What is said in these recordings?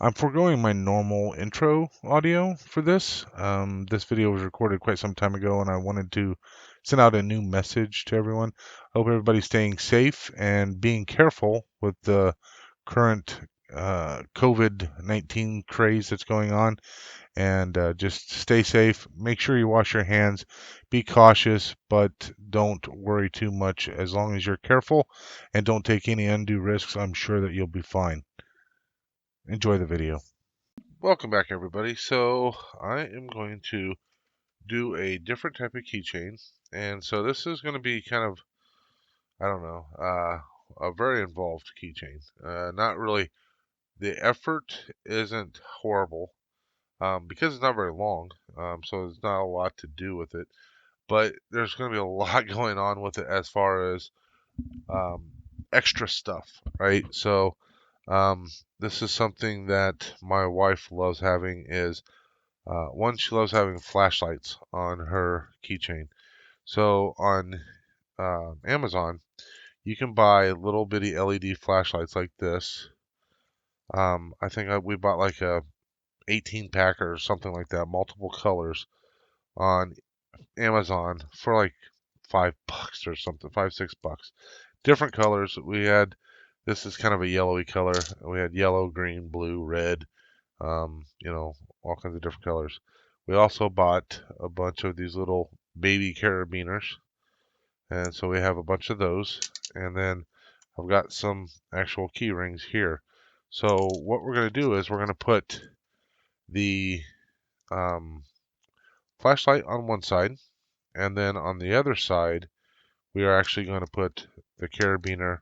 I'm foregoing my normal intro audio for this. This video was recorded quite some time ago, and I wanted to send out a new message to everyone. I hope everybody's staying safe and being careful with the current COVID-19 craze that's going on. And just stay safe. Make sure you wash your hands. Be cautious, but don't worry too much. As long as you're careful and don't take any undue risks, I'm sure that you'll be fine. Enjoy the video. Welcome back, everybody. So I am going to do a different type of keychain, and so this is going to be kind of, I don't know, a very involved keychain. Not really, the effort isn't horrible because it's not very long, so there's not a lot to do with it. But there's going to be a lot going on with it as far as um, extra stuff, right? So this is something that my wife loves having is one, she loves having flashlights on her keychain. So on Amazon, you can buy little bitty LED flashlights like this. I think we bought like a 18 pack or something like that, multiple colors on Amazon for like $5 or something, $5-6. Different colors. We had this is kind of a yellowy color. We had yellow, green, blue, red. All kinds of different colors. We also bought a bunch of these little baby carabiners, and so we have a bunch of those. And then I've got some actual key rings here. So what we're going to do is we're going to put the um, flashlight on one side, and then on the other side, we are actually going to put the carabiner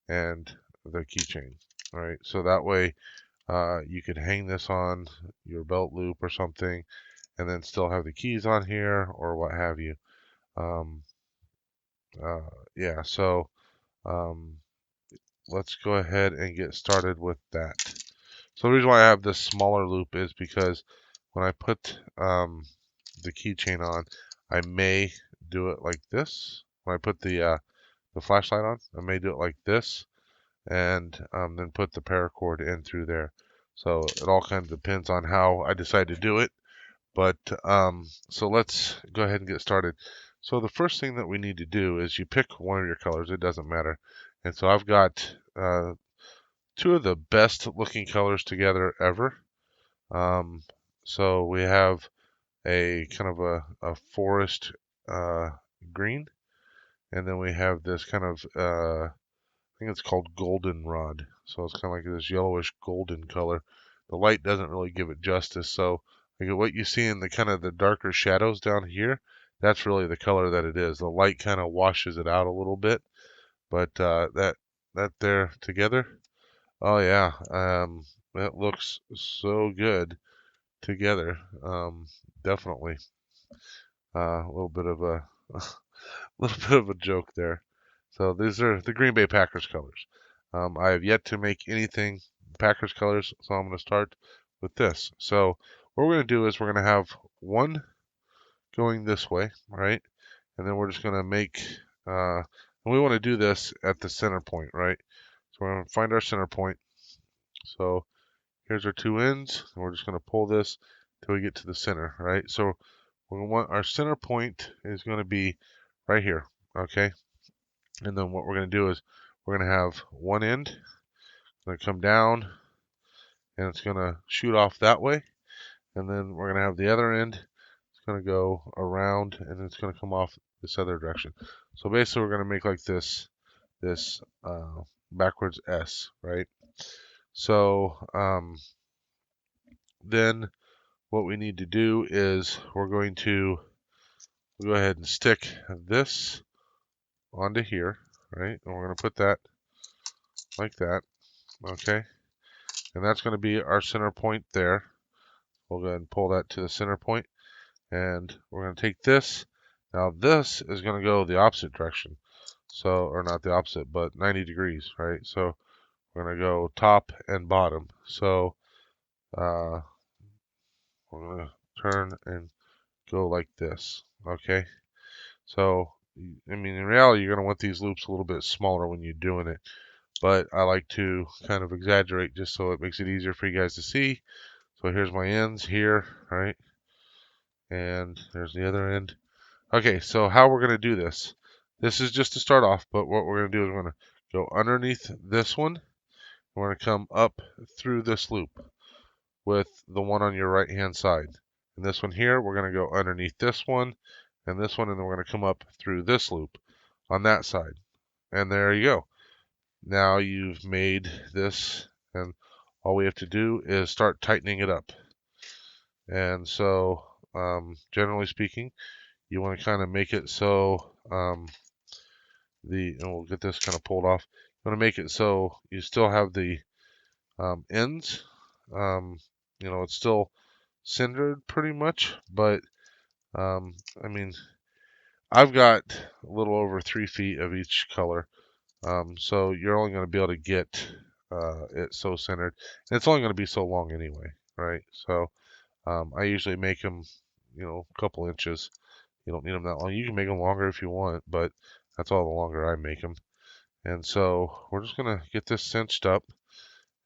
and the keychain. All right, so that way you could hang this on your belt loop or something, and then still have the keys on here or what have you. Um, yeah, so um, let's go ahead and get started with that. So the reason why I have this smaller loop is because when I put the keychain on, I may do it like this. When I put the flashlight on, I may do it like this, and then put the paracord in through there. So it all kind of depends on how I decide to do it. But so let's go ahead and get started. So the first thing that we need to do is you pick one of your colors. It doesn't matter. And so I've got two of the best looking colors together ever. Um, so we have a kind of a forest green, and then we have this kind of I think it's called goldenrod. So it's kind of like this yellowish golden color. The light doesn't really give it justice. So like what you see in the kind of the darker shadows down here, that's really the color that it is. The light kind of washes it out a little bit, but that there together, oh yeah, that looks so good together. Definitely a little bit of a a little bit of a joke there. So these are the Green Bay Packers colors. I have yet to make anything Packers colors, so I'm going to start with this. So what we're going to do is we're going to have one going this way, right? And then we're just going to make, and we want to do this at the center point, right? So we're going to find our center point. So here's our two ends, and we're just going to pull this till we get to the center, right? So we want our center point is going to be right here, okay? And then what we're going to do is we're going to have one end going to come down, and it's going to shoot off that way. And then we're going to have the other end. It's going to go around, and it's going to come off this other direction. So basically, we're going to make like this backwards S, right? So then what we need to do is we're going to go ahead and stick this onto here, right? And we're going to put that like that, okay? And that's going to be our center point there. We'll go ahead and pull that to the center point, and we're going to take this. Now this is going to go the opposite direction. So, or not the opposite, but 90 degrees, right? So we're going to go top and bottom. So we're going to turn and go like this, okay? So, I mean, in reality, you're going to want these loops a little bit smaller when you're doing it. but I like to kind of exaggerate just so it makes it easier for you guys to see. So here's my ends here, right? And there's the other end. Okay, so how we're going to do this. This is just to start off, but what we're going to do is we're going to go underneath this one. We're going to come up through this loop with the one on your right hand side. And this one here, we're going to go underneath this one and this one, and then we're going to come up through this loop on that side. And there you go. Now you've made this, and all we have to do is start tightening it up. And so, generally speaking, you want to kind of make it so and we'll get this kind of pulled off. You want to make it so you still have the ends. It's still centered pretty much, but I mean, I've got a little over 3 feet of each color, so you're only going to be able to get it so centered, and it's only going to be so long anyway, right? So I usually make them, a couple inches. You don't need them that long. You can make them longer if you want, but that's all the longer I make them. And so we're just going to get this cinched up.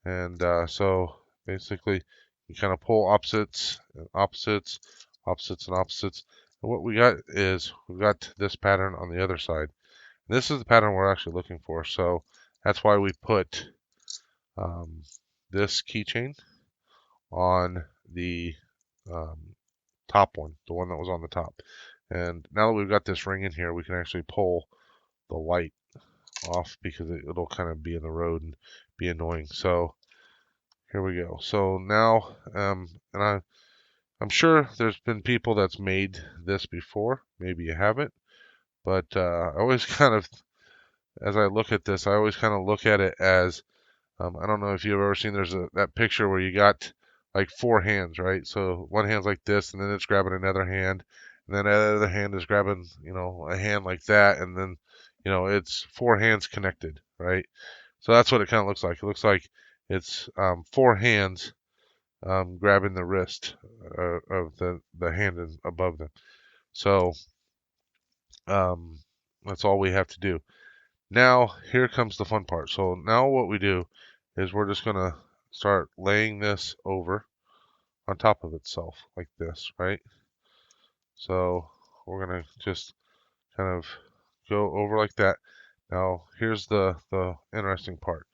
And so basically you kind of pull opposites and opposites, opposites and opposites. And what we got is we've got this pattern on the other side. And this is the pattern we're actually looking for. So that's why we put this keychain on the um, top one, the one that was on the top. And now that we've got this ring in here, we can actually pull the light off because it'll kind of be in the road and be annoying. So here we go. So now, I'm sure there's been people that's made this before. Maybe you haven't, but I always kind of, as I look at this, I always kind of look at it as, I don't know if you've ever seen, there's that picture where you got like 4 hands, right? So one hand's like this, and then it's grabbing another hand, and then that other hand is grabbing, a hand like that, and then, it's 4 hands connected, right? So that's what it kind of looks like. It looks like it's 4 hands grabbing the wrist of the hand above them. So um, that's all we have to do. Now here comes the fun part. So now what we do is we're just gonna start laying this over on top of itself like this, right? So we're gonna just kind of go over like that. Now here's the interesting part.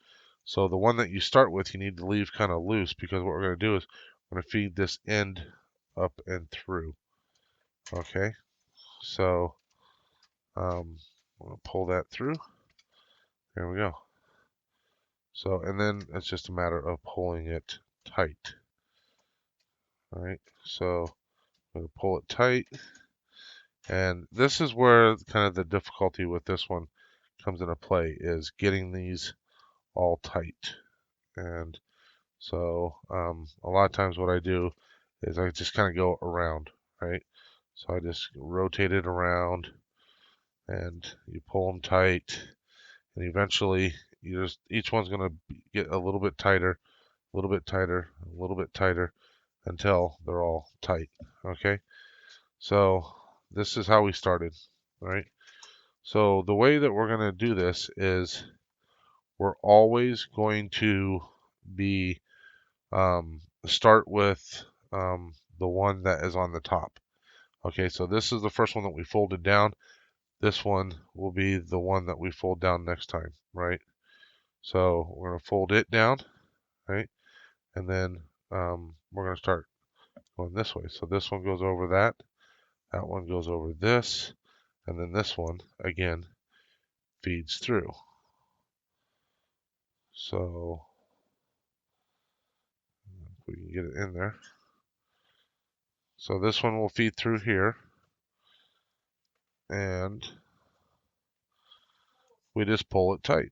So the one that you start with, you need to leave kind of loose, because what we're going to do is we're going to feed this end up and through. Okay, so I'm going to pull that through. There we go. So, and then it's just a matter of pulling it tight. All right, so I'm going to pull it tight. And this is where kind of the difficulty with this one comes into play, is getting these all tight. And so a lot of times what I do is I just kind of go around, right? So I just rotate it around and you pull them tight, and eventually each one's going to get a little bit tighter, a little bit tighter, a little bit tighter until they're all tight, okay? So this is how we started, right? So the way that we're going to do this is we're always going to be start with the one that is on the top. Okay, so this is the first one that we folded down. This one will be the one that we fold down next time, right? So we're going to fold it down, right? And then we're going to start going this way. So this one goes over that. That one goes over this. And then this one, again, feeds through. So we can get it in there. So this one will feed through here. And we just pull it tight.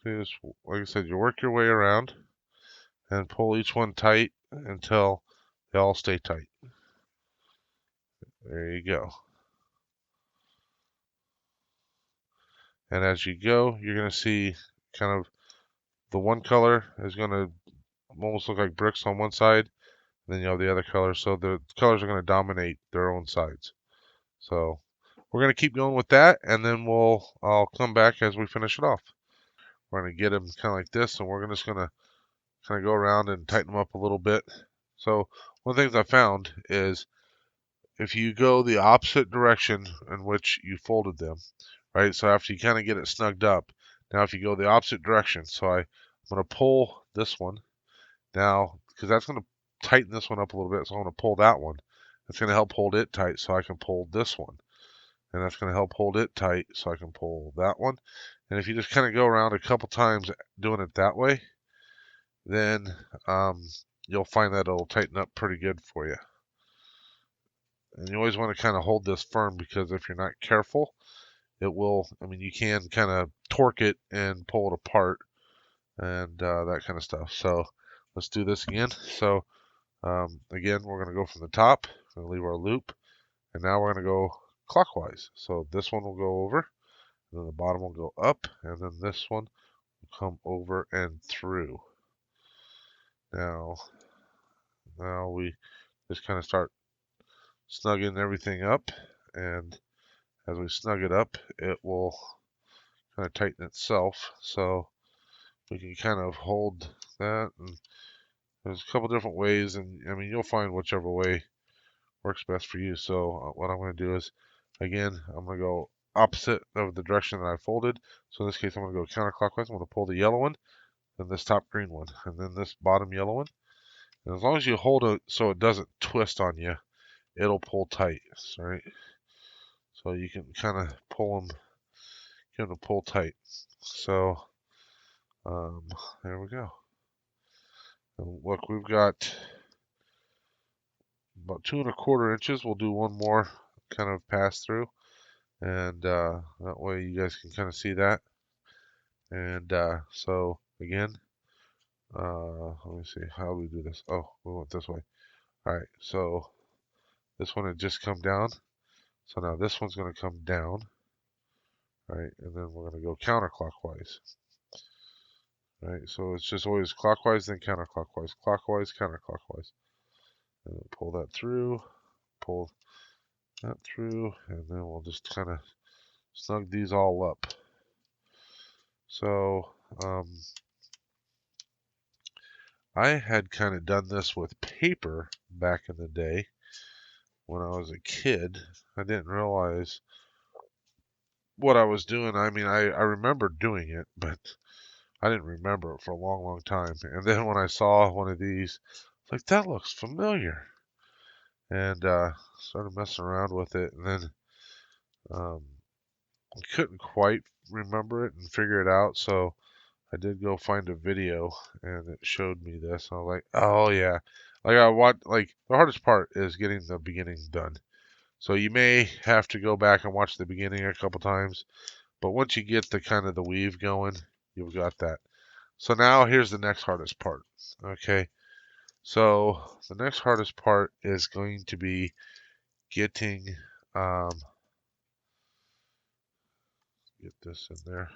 So you just, like I said, you work your way around and pull each one tight until they all stay tight. There you go. And as you go, you're going to see kind of the one color is going to almost look like bricks on one side, then you have the other colors. So the colors are going to dominate their own sides. So we're going to keep going with that, and then I'll come back as we finish it off. We're going to get them kind of like this, and we're just going to kind of go around and tighten them up a little bit. So one of the things I found is if you go the opposite direction in which you folded them, right? So after you kind of get it snugged up, now if you go the opposite direction, so I'm going to pull this one now, because that's going to tighten this one up a little bit, so I'm going to pull that one. It's going to help hold it tight so I can pull this one. And that's going to help hold it tight so I can pull that one. And if you just kind of go around a couple times doing it that way, then you'll find that it'll tighten up pretty good for you. And you always want to kind of hold this firm, because if you're not careful, it will, I mean, you can kind of torque it and pull it apart and that kind of stuff. So let's do this again. So again, we're going to go from the top, we're going to leave our loop, and now we're going to go clockwise. So this one will go over, and then the bottom will go up, and then this one will come over and through. Now we just kind of start snugging everything up, and as we snug it up, it will kind of tighten itself. So we can kind of hold that, and there's a couple different ways, and I mean, you'll find whichever way works best for you. So what I'm going to do is, again, I'm going to go opposite of the direction that I folded. So in this case, I'm going to go counterclockwise. I'm going to pull the yellow one, then this top green one, and then this bottom yellow one. And as long as you hold it so it doesn't twist on you, it'll pull tight, right? So you can kind of pull them, get them to pull tight. So there we go. And look, we've got about 2¼ inches. We'll do one more kind of pass through, and that way you guys can kind of see that. And so again, let me see, how do we do this? Oh, we went this way. All right, so this one had just come down. So now this one's going to come down, right? And then we're going to go counterclockwise, right? So it's just always clockwise, then counterclockwise, clockwise, counterclockwise. And pull that through, pull that through, and then we'll just kind of snug these all up. So I had kind of done this with paper back in the day when I was a kid. I didn't realize what I was doing. I mean, I remember doing it, but I didn't remember it for a long, long time. And then when I saw one of these, it's like, that looks familiar. And started messing around with it, and then I couldn't quite remember it and figure it out. So I did go find a video, and it showed me this. And I was like, oh yeah. Like the hardest part is getting the beginning done. So you may have to go back and watch the beginning a couple times, but once you get the kind of the weave going, you've got that. So now here's the next hardest part. Okay. So the next hardest part is going to be getting, get this in there.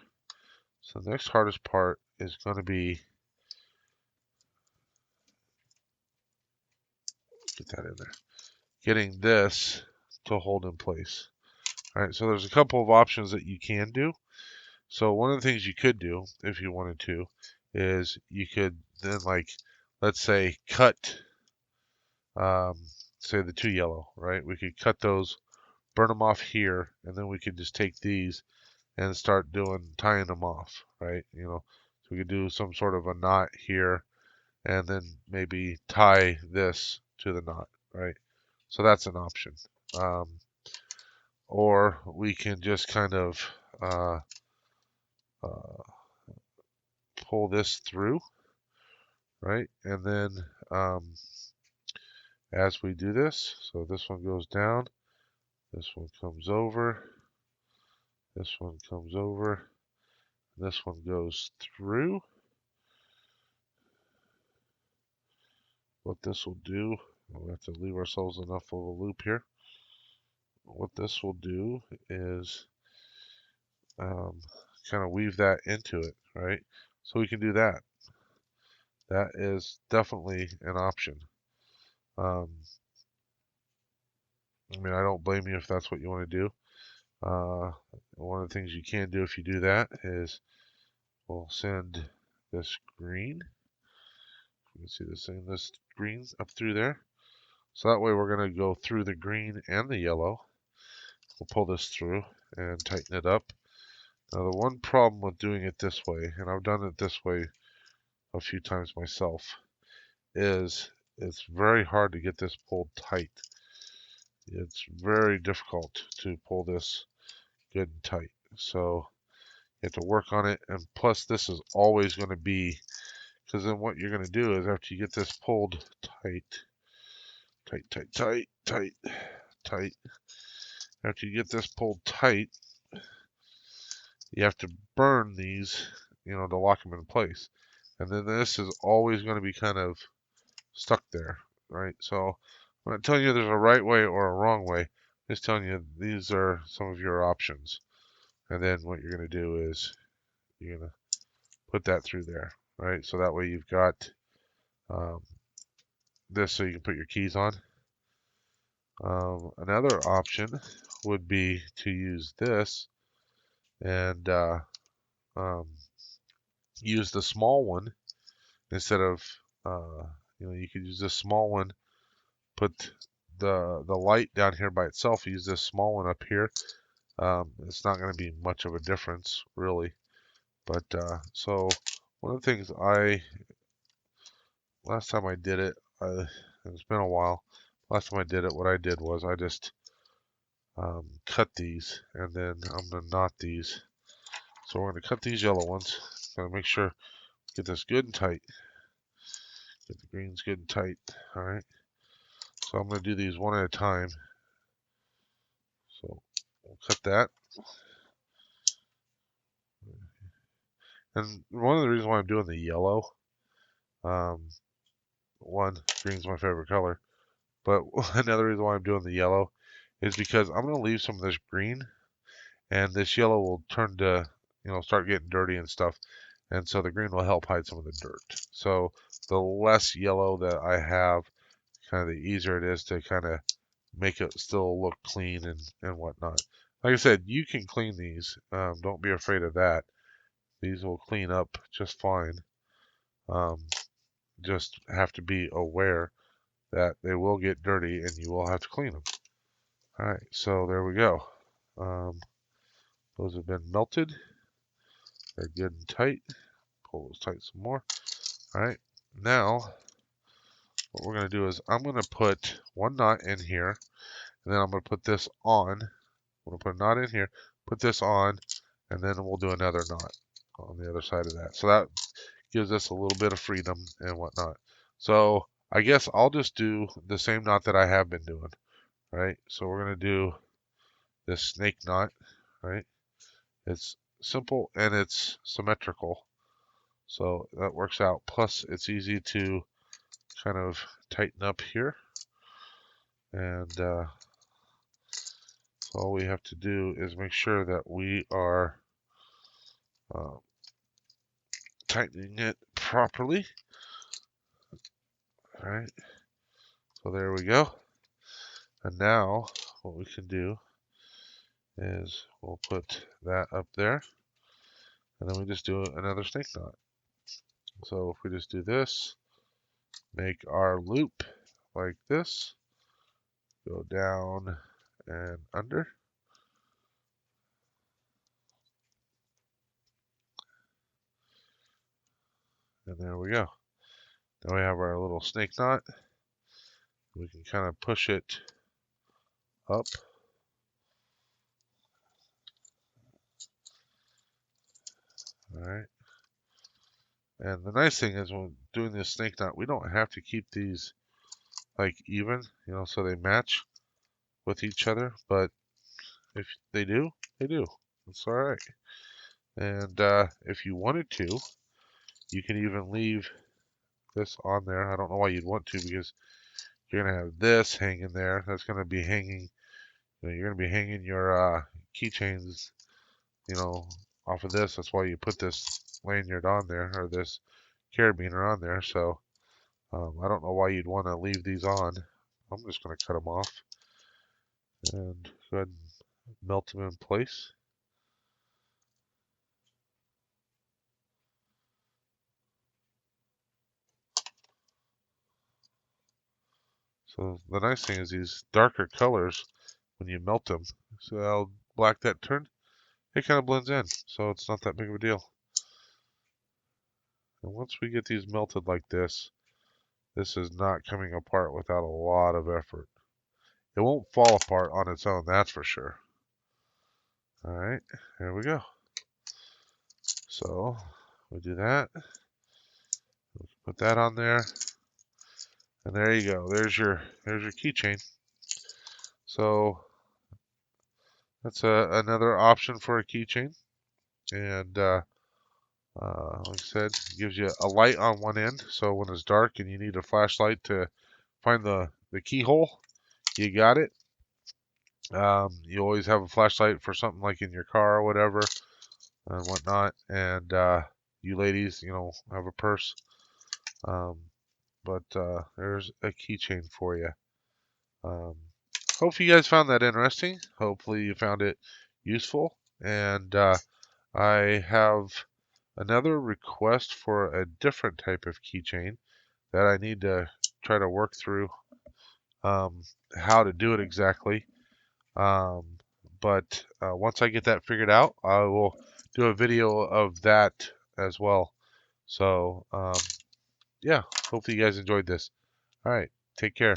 So the next hardest part is going to be, get that in there, getting this to hold in place. All right, so there's a couple of options that you can do. So one of the things you could do, if you wanted to, is you could then, like, let's say cut, um, say the two yellow, right? We could cut those, burn them off here, and then we could just take these and start tying them off, right? So we could do some sort of a knot here, and then maybe tie this to the knot, right? So that's an option. Or we can just kind of uh, pull this through, right? And then as we do this, so this one goes down, this one comes over, this one comes over, this one goes through. What this will do, we have to leave ourselves enough of a loop here. What this will do is kind of weave that into it, right? So we can do that. That is definitely an option. I mean, I don't blame you if that's what you want to do. One of the things you can do if you do that is we'll send this green. You can see this green's up through there. So that way we're going to go through the green and the yellow. We'll pull this through and tighten it up. Now the one problem with doing it this way, and I've done it this way a few times myself, is it's very hard to get this pulled tight. It's very difficult to pull this good and tight. So you have to work on it, and plus this is always going to be, because then what you're going to do is after you get this pulled tight, tight, after you get this pulled tight, you have to burn these, to lock them in place. And then this is always going to be kind of stuck there, right? So I'm not telling you there's a right way or a wrong way. I'm just telling you these are some of your options. And then what you're going to do is you're going to put that through there, right? So that way you've got um, this so you can put your keys on. Another option would be to use this and um, use the small one instead of, you could use this small one, put the light down here by itself, use this small one up here. It's not going to be much of a difference, really. But so one of the things last time I did it, it's been a while. Last time I did it, what I did was I just cut these, and then I'm going to knot these. So we're going to cut these yellow ones. Got to make sure, get this good and tight. Get the greens good and tight. All right. So I'm going to do these one at a time. So we'll cut that. And one of the reasons why I'm doing the yellow, one, green's my favorite color, but another reason why I'm doing the yellow is because I'm going to leave some of this green, and this yellow will turn to, start getting dirty and stuff, and so the green will help hide some of the dirt. So the less yellow that I have, kind of the easier it is to kind of make it still look clean and whatnot. Like I said, you can clean these. Don't be afraid of that. These will clean up just fine. Just have to be aware that they will get dirty and you will have to clean them. All right, so there we go. Those have been melted. They're good and tight. Pull those tight some more. All right, now what we're going to do is I'm going to put one knot in here, and then I'm going to put this on. I'm going to put a knot in here, put this on, and then we'll do another knot on the other side of that. So that gives us a little bit of freedom and whatnot. So I guess I'll just do the same knot that I have been doing, right? So we're going to do this snake knot, right? It's simple and it's symmetrical. So that works out. Plus it's easy to kind of tighten up here. And so all we have to do is make sure that we are tightening it properly. All right. So there we go. And now what we can do is we'll put that up there, and then we just do another snake knot. So if we just do this, make our loop like this, go down and under, and there we go. Now we have our little snake knot. We can kind of push it up. All right. And the nice thing is when doing this snake knot, we don't have to keep these like even, so they match with each other. But if they do, they do. It's all right. And if you wanted to, you can even leave this on there. I don't know why you'd want to, because you're going to have this hanging there. That's going to be hanging, you're going to be hanging your keychains, off of this. That's why you put this lanyard on there, or this carabiner on there. So I don't know why you'd want to leave these on. I'm just going to cut them off and go ahead and melt them in place. So the nice thing is these darker colors, when you melt them, so how black that turned, it kind of blends in, so it's not that big of a deal. And once we get these melted like this is not coming apart without a lot of effort. It won't fall apart on its own, that's for sure. All right, here we go. So we do that. Put that on there, and there you go. There's your keychain. So that's another option for a keychain, and like I said, gives you a light on one end. So when it's dark and you need a flashlight to find the keyhole, you got it. You always have a flashlight for something like in your car or whatever and whatnot. And you ladies, have a purse. But there's a keychain for you. Um, Hopefully you guys found that interesting. Hopefully you found it useful. And I have another request for a different type of keychain that I need to try to work through how to do it exactly. Um, but once I get that figured out, I will do a video of that as well. So, yeah, hopefully you guys enjoyed this. All right, take care.